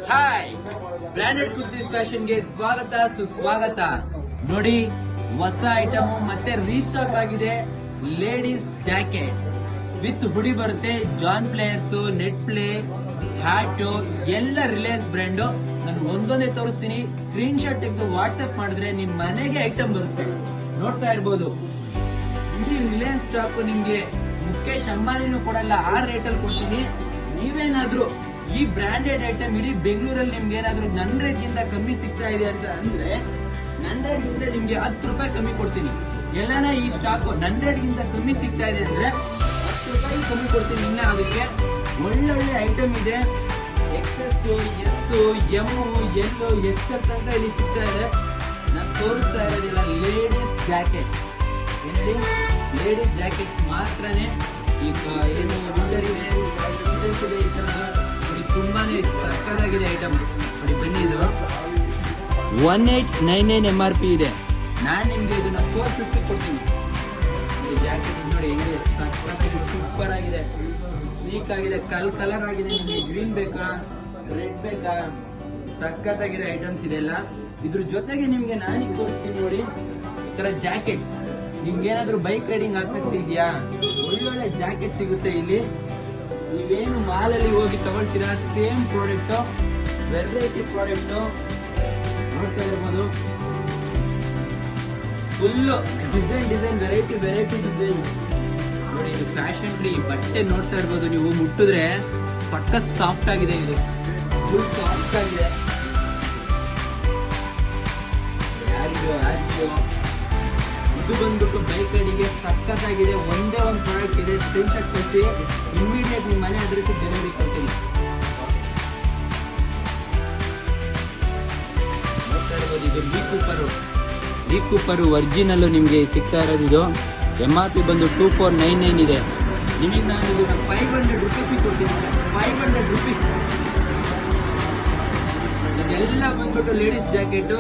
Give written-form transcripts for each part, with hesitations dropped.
Hi, branded kurtis fashion ಗೆ ಸ್ವಾಗತ ಸುಸ್ವಾಗತ. ನೋಡಿ, ಹೊಸ ಐಟಮ್ ಮತ್ತೆ ರೀಸ್ಟಾಕ್ ಆಗಿದೆ. ಲೇಡೀಸ್ ಜಾಕೆಟ್ಸ್ ವಿತ್ ಹುಡಿ ಬರುತ್ತೆ. John Players, Net Play, hat ಎಲ್ಲ ರಿಲಯನ್ಸ್ ಬ್ರ್ಯಾಂಡ್. ನಾನು ಒಂದೊಂದೇ ತೋರಿಸ್ತೀನಿ. ಸ್ಕ್ರೀನ್ ಶಾಟ್ ತೆಗೆದು ವಾಟ್ಸ್ಆಪ್ ಮಾಡಿದ್ರೆ ನಿಮ್ ಮನೆಗೆ ಐಟಮ್ ಬರುತ್ತೆ. ನೋಡ್ತಾ ಇರ್ಬೋದು, ಇಡೀ ರಿಲಯನ್ಸ್ ಸ್ಟಾಕ್ ನಿಮ್ಗೆ ಮುಖೇಶ್ ಅಂಬಾನಿನೂ ಕೊಡಲ್ಲ, ಆ ರೇಟ್ ಅಲ್ಲಿ ಕೊಡ್ತೀನಿ. ನೀವೇನಾದ್ರೂ ಈ ಬ್ರಾಂಡೆಡ್ ಐಟಮ್ ಇಡೀ ಬೆಂಗಳೂರಲ್ಲಿ ನಿಮ್ಗೆ ಏನಾದ್ರು ನನ್ನ ರೇಟ್ ಗಿಂತ ಕಮ್ಮಿ ಸಿಗ್ತಾ ಇದೆ ಅಂತ ಅಂದ್ರೆ, ನನ್ನ ರೇಟ್ ಗಿಂತ ನಿಮ್ಗೆ 10 ರೂಪಾಯಿ ಕಮ್ಮಿ ಕೊಡ್ತೀನಿ. ಎಲ್ಲಾನ ಈ ಸ್ಟಾಕ್ ನನ್ನ ರೇಟ್ ಗಿಂತ ಕಮ್ಮಿ ಸಿಗ್ತಾ ಇದೆ ಅಂದ್ರೆ 10 ರೂಪಾಯಿ ಕಮ್ಮಿ ಕೊಡ್ತೀನಿ. ಇನ್ನ ಅದಕ್ಕೆ ಒಳ್ಳೊಳ್ಳೆ ಐಟಮ್ ಇದೆ. XS, S, M, L, XL ಅಂತ ಇಲ್ಲಿ ಸಿಗ್ತಾ ಇದೆ. ನಾನು ತೋರಿಸ್ತಾ ಇರೋದಿಲ್ಲ. ಲೇಡೀಸ್ ಜಾಕೆಟ್, ಲೇಡೀಸ್ ಜಾಕೆಟ್ಸ್ ಮಾತ್ರನೇ. ಈಗ ಏನು ವಿಂಟರ್ ಇದೆ, ತುಂಬಾನೇ ಸಕ್ಕತ್ತಾಗಿದೆ ಐಟಮ್. ನೋಡಿ, ಬನ್ನಿ, ಇದು 1899 MRP ಇದೆ. ನಾನು ನಿಮ್ಗೆ ಇದನ್ನ 450 ಕೊಡ್ತೀನಿ. ಈ ಜಾಕೆಟ್ ನೋಡಿ ಹೆಂಗಿದೆ, ಸಕ್ಕತ್ತಾಗಿ ಸೂಪರ್ ಆಗಿದೆ, ಸ್ಲೀಕ್ ಆಗಿದೆ, ಕಲರ್ ಆಗಿದೆ. ನಿಮಗೆ ಗ್ರೀನ್ ಬೇಕಾ, ರೆಡ್ ಬೇಕಾ, ಸಕ್ಕತ್ತಾಗಿದೆ ಐಟಮ್ಸ್ ಇದೆಲ್ಲ. ಇದ್ರ ಜೊತೆಗೆ ನಿಮ್ಗೆ ನಾನೀಗ ತೋರಿಸ್ತೀನಿ ನೋಡಿ, ಈ ತರ ಜಾಕೆಟ್ಸ್. ನಿಮ್ಗೆ ಏನಾದ್ರು ಬೈಕ್ ರೈಡಿಂಗ್ ಆಸಕ್ತಿ ಇದೆಯಾ, ಒಳ್ಳೊಳ್ಳೆ ಜಾಕೆಟ್ ಸಿಗುತ್ತೆ ಇಲ್ಲಿ. ನೀವೇನು ಮಾಲಲ್ಲಿ ಹೋಗಿ ತಗೊಳ್ತೀರಾ, ಸೇಮ್ ಪ್ರಾಡಕ್ಟ್, ವೆರೈಟಿ ಪ್ರಾಡಕ್ಟ್ ನೋಡ್ತಾ ಇರ್ಬೋದು. ಫುಲ್ ಡಿಸೈನ್ ವೆರೈಟಿ ಡಿಸೈನ್ ನೋಡಿ. ಇದು ಫ್ಯಾಷನ್ ರೀ ಬಟ್ಟೆ ನೋಡ್ತಾ ಇರ್ಬೋದು. ನೀವು ಮುಟ್ಟಿದ್ರೆ ಸಖತ್ ಸಾಫ್ಟ್ ಆಗಿದೆ. ಇದು ಫುಲ್ ಸಾಫ್ಟ್ ಆಗಿದೆ. ಇದು ಬಂದ್ಬಿಟ್ಟು ಬೈಕ್ ರೈಡಿಗೆ ಸಖತ್ತಾಗಿದೆ. ಒಂದೇ ಒಂದು ಪ್ರಾಡಕ್ಟ್ ಇದೆ. ಸ್ಕ್ರೀನ್ ಶಾಟ್ ಕಳಿಸಿ, ಇಮಿಡಿಯೇಟ್ ನಿಮ್ಮ ಮನೆ ಅಡ್ರೆಸ್ ಡೆಲಿವರಿ ಕೊಡ್ತೀನಿ. ಇದು ಲೀ ಕೂಪರ್ ಒರಿಜಿನಲ್ ನಿಮಗೆ ಸಿಗ್ತಾ ಇರೋದು. ಇದು MRP ಬಂದು 2499 ಇದೆ. ನಿಮಗೆ ನಾನು ಇದನ್ನ 500 ರೂಪೀಸ್ ಕೊಡ್ತೀನಿ. 500 ರೂಪೀಸ್. ಇದೆಲ್ಲ ಬಂದ್ಬಿಟ್ಟು ಲೇಡೀಸ್ ಜಾಕೆಟ್.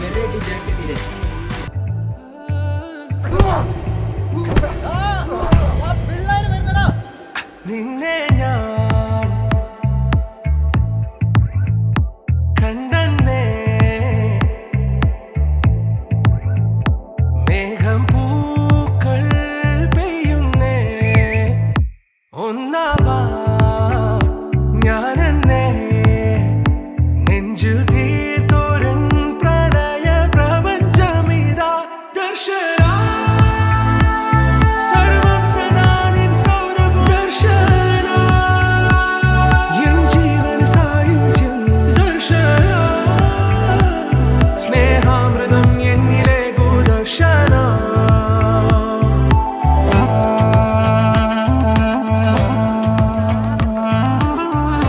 ವೆರೈಟಿ ಜಾಕೆಟ್ ಇದೆ. നിന്നെ ഞാൻ കണ്ടെന്നേ, മേഘം പൂക്കൾ പെയ്യുന്നേ, ഒന്നാവാ